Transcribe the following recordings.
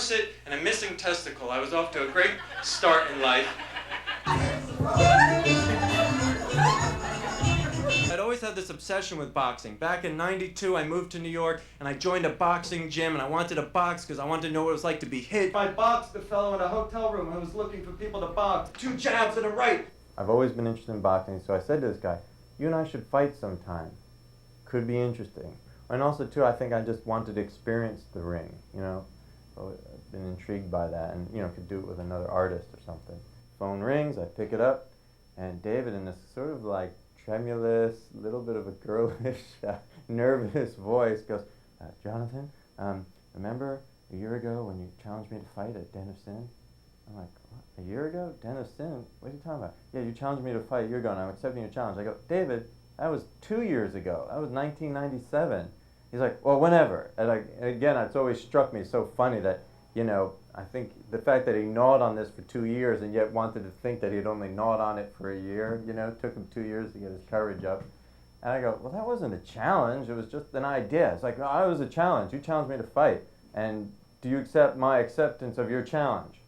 corset and a missing testicle, I was off to a great start in life. I'd always had this obsession with boxing. Back in '92, I moved to New York and I joined a boxing gym, and I wanted to box because I wanted to know what it was like to be hit. I boxed a fellow in a hotel room who was looking for people to box. 2 jabs and a right. I've always been interested in boxing, so I said to this guy, you and I should fight sometime. Could be interesting. And also, too, I think I just wanted to experience the ring, you know. So I've been intrigued by that and, you know, could do it with another artist or something. Phone rings, I pick it up, and David, in this sort of like tremulous, little bit of a girlish, nervous voice goes, Jonathan, remember a year ago when you challenged me to fight at Den of Sin? I'm like, what? A year ago? Den of Sin? What are you talking about? Yeah, you challenged me to fight a year ago and I'm accepting your challenge. I go, David, that was 2 years ago. That was 1997. He's like, well, whenever. And again, it's always struck me so funny that, you know, I think the fact that he gnawed on this for 2 years and yet wanted to think that he'd only gnawed on it for a year, you know, it took him 2 years to get his courage up. And I go, well, that wasn't a challenge, it was just an idea. It's like, no, I was a challenge. You challenged me to fight. And do you accept my acceptance of your challenge?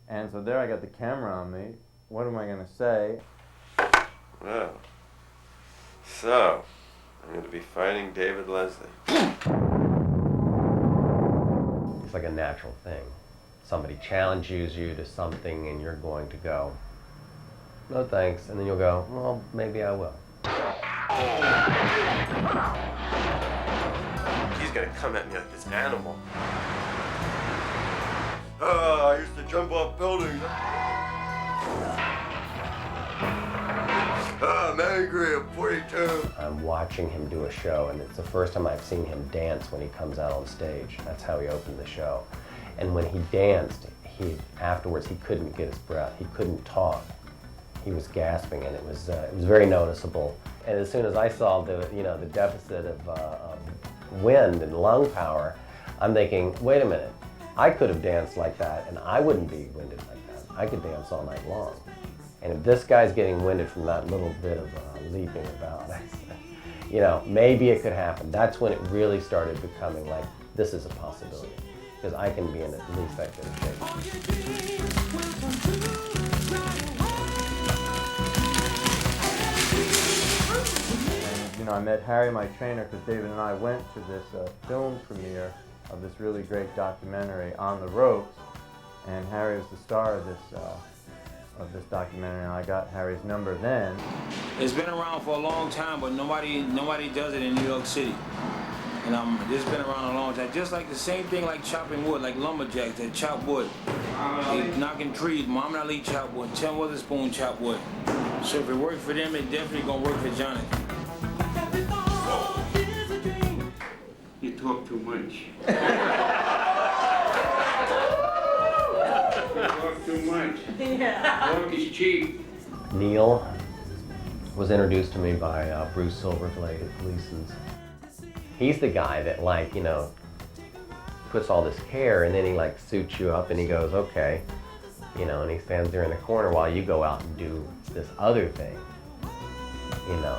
And so there I got the camera on me. What am I going to say? Well, so, I'm going to be fighting David Leslie. It's like a natural thing. Somebody challenges you to something and you're going to go, no thanks, and then you'll go, well, maybe I will. He's going to come at me like this animal. I used to jump off buildings. I'm angry, I'm 42. I'm watching him do a show, and it's the first time I've seen him dance when he comes out on stage. That's how he opened the show. And when he danced, afterwards he couldn't get his breath. He couldn't talk. He was gasping, and it was very noticeable. And as soon as I saw the deficit of wind and lung power, I'm thinking, wait a minute, I could have danced like that, and I wouldn't be winded like that. I could dance all night long. And if this guy's getting winded from that little bit of leaping about, you know, maybe it could happen. That's when it really started becoming like, this is a possibility. Because I can be in at least that good of shape. And, you know, I met Harry, my trainer, because David and I went to this film premiere of this really great documentary, On the Ropes. And Harry was the star of this documentary, and I got Harry's number then. It's been around for a long time, but nobody does it in New York City. And it's been around a long time. Just like the same thing like chopping wood, like lumberjacks that chop wood. They knocking trees, Muhammad Ali chop wood, Tim Witherspoon chop wood. So if it worked for them, it definitely gonna work for Johnny. You talk too much. Too much. Yeah. Talk is cheap. Neil was introduced to me by Bruce Silverglade at Gleason's. He's the guy that, like, you know, puts all this care, and then he like suits you up and he goes, okay, you know, and he stands there in the corner while you go out and do this other thing, you know.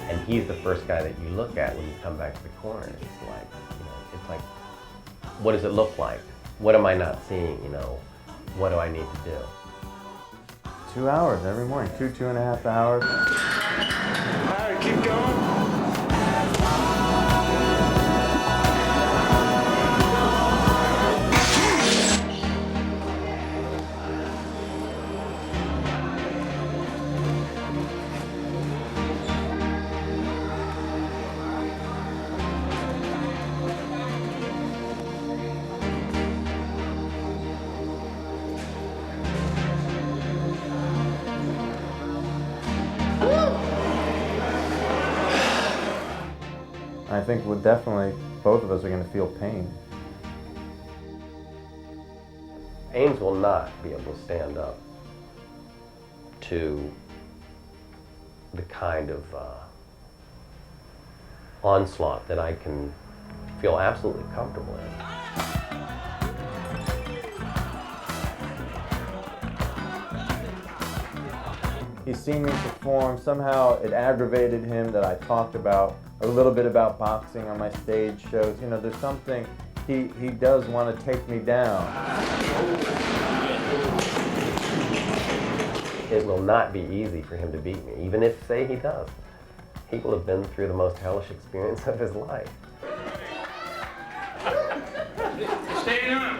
And he's the first guy that you look at when you come back to the corner. It's like, you know, it's like, what does it look like? What am I not seeing, you know? What do I need to do? 2 hours every morning, 2.5 hours. All right, keep going. I think we'll definitely, both of us are going to feel pain. Ames will not be able to stand up to the kind of onslaught that I can feel absolutely comfortable in. He's seen me perform. Somehow it aggravated him that I talked about a little bit about boxing on my stage shows. You know, there's something he does want to take me down. It will not be easy for him to beat me, even if, say, he does. He will have been through the most hellish experience of his life. Stay on.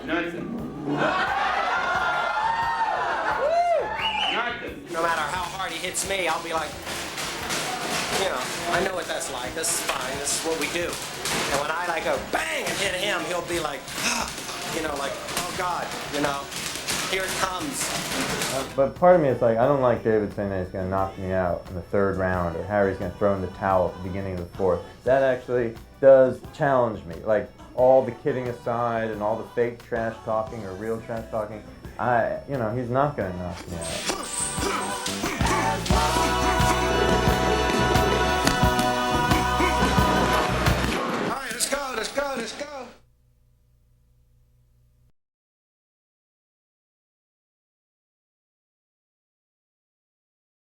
Nothing. Nothing. No matter how hard he hits me, I'll be like, you know, I know what that's like. This is fine. This is what we do. And when I like go bang and hit him, he'll be like, you know, like, oh God, you know, here it comes. But part of me is like, I don't like David saying that he's going to knock me out in the 3rd round or Harry's going to throw in the towel at the beginning of the 4th. That actually does challenge me. Like, all the kidding aside and all the fake trash talking or real trash talking, you know, he's not going to knock me out.